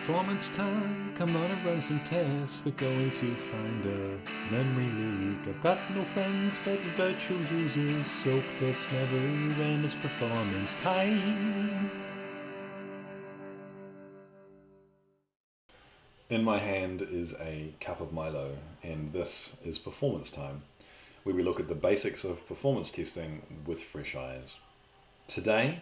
performance time, come on and run some tests. We're going to find a memory leak. I've got no friends but virtual users. Soak test never end, it's performance time. In my hand is a cup of Milo, and this is performance time, where we look at the basics of performance testing with fresh eyes. Today,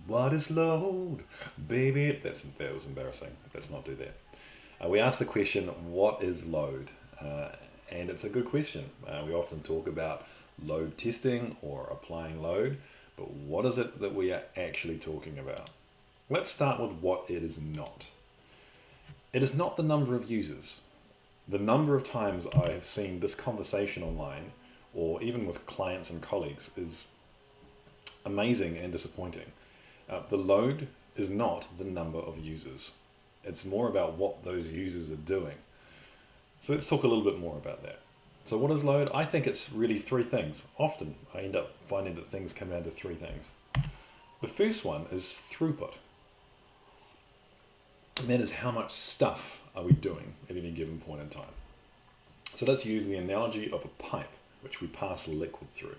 what is load? Baby, that was embarrassing. Let's not do that. We asked the question, what is load? And it's a good question. We often talk about load testing or applying load, but what is it that we are actually talking about? Let's start with what it is not. It is not the number of users. The number of times I have seen this conversation online, or even with clients and colleagues, is amazing and disappointing. The load is not the number of users. It's more about what those users are doing. So let's talk a little bit more about that. So what is load? I think it's really three things. Often I end up finding that things come down to three things. The first one is throughput. And that is how much stuff are we doing at any given point in time. So let's use the analogy of a pipe, which we pass liquid through.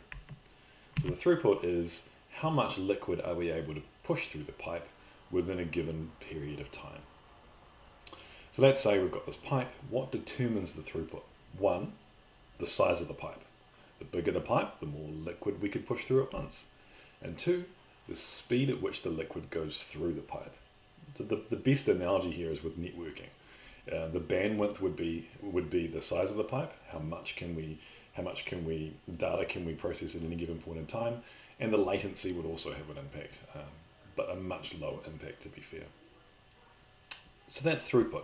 So the throughput is how much liquid are we able to push through the pipe within a given period of time. So let's say we've got this pipe. What determines the throughput? One, the size of the pipe. The bigger the pipe, the more liquid we could push through at once. And two, the speed at which the liquid goes through the pipe. So the best analogy here is with networking. The bandwidth would be the size of the pipe. How much data can we process at any given point in time, and the latency would also have an impact, but a much lower impact, to be fair. So that's throughput.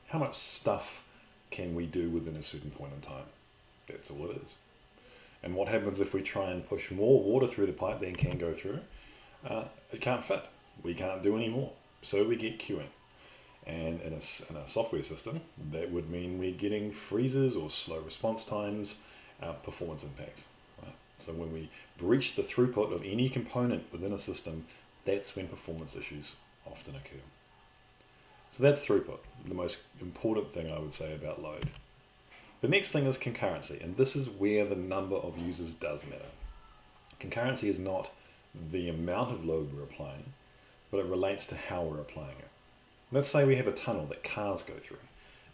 How much stuff can we do within a certain point in time? That's all it is. And what happens if we try and push more water through the pipe than can go through? It can't fit. We can't do any more. So we get queuing. And in a software system, that would mean we're getting freezes or slow response times, performance impacts. Right? So when we breach the throughput of any component within a system, that's when performance issues often occur. So that's throughput, the most important thing I would say about load. The next thing is concurrency, and this is where the number of users does matter. Concurrency is not the amount of load we're applying, but it relates to how we're applying it. Let's say we have a tunnel that cars go through.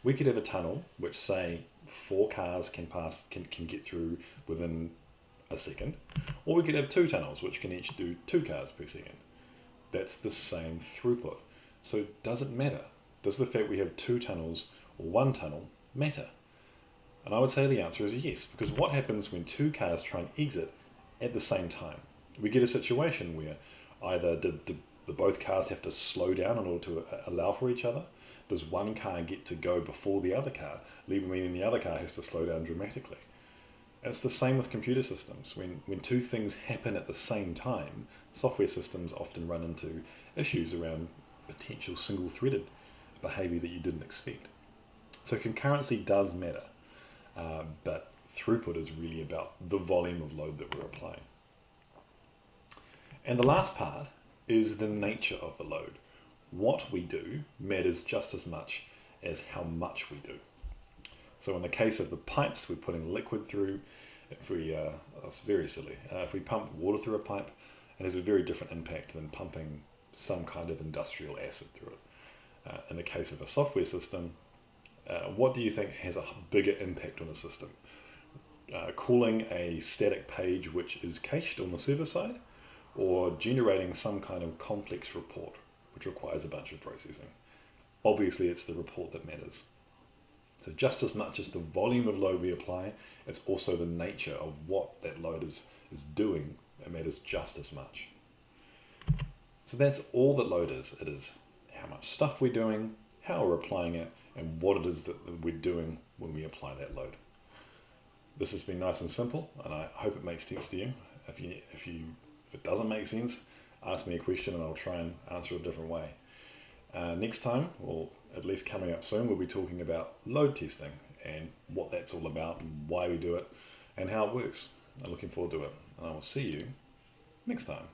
We could have a tunnel which, say, 4 cars can get through within a second, or we could have 2 tunnels which can each do 2 cars per second. That's the same throughput. So does it matter? Does the fact we have 2 tunnels or 1 tunnel matter? And I would say the answer is yes, because what happens when 2 cars try and exit at the same time? We get a situation where either the both cars have to slow down in order to allow for each other. Does one car get to go before the other car, meaning the other car has to slow down dramatically? And it's the same with computer systems. When 2 things happen at the same time, software systems often run into issues around potential single-threaded behavior that you didn't expect. So concurrency does matter, but throughput is really about the volume of load that we're applying. And the last part is the nature of the load. What we do matters just as much as how much we do. So in the case of the pipes, we're putting liquid through. That's very silly. If we pump water through a pipe, it has a very different impact than pumping some kind of industrial acid through it. In the case of a software system, what do you think has a bigger impact on a system? Calling a static page which is cached on the server side, or generating some kind of complex report which requires a bunch of processing? Obviously it's the report that matters. So just as much as the volume of load we apply, it's also the nature of what that load is doing that matters just as much. So that's all that load is. It is how much stuff we're doing, how we're applying it, and what it is that we're doing when we apply that load. This has been nice and simple, and I hope it makes sense to you. If it doesn't make sense, ask me a question and I'll try and answer it a different way. Next time, or at least coming up soon, we'll be talking about load testing and what that's all about and why we do it and how it works. I'm looking forward to it, and I will see you next time.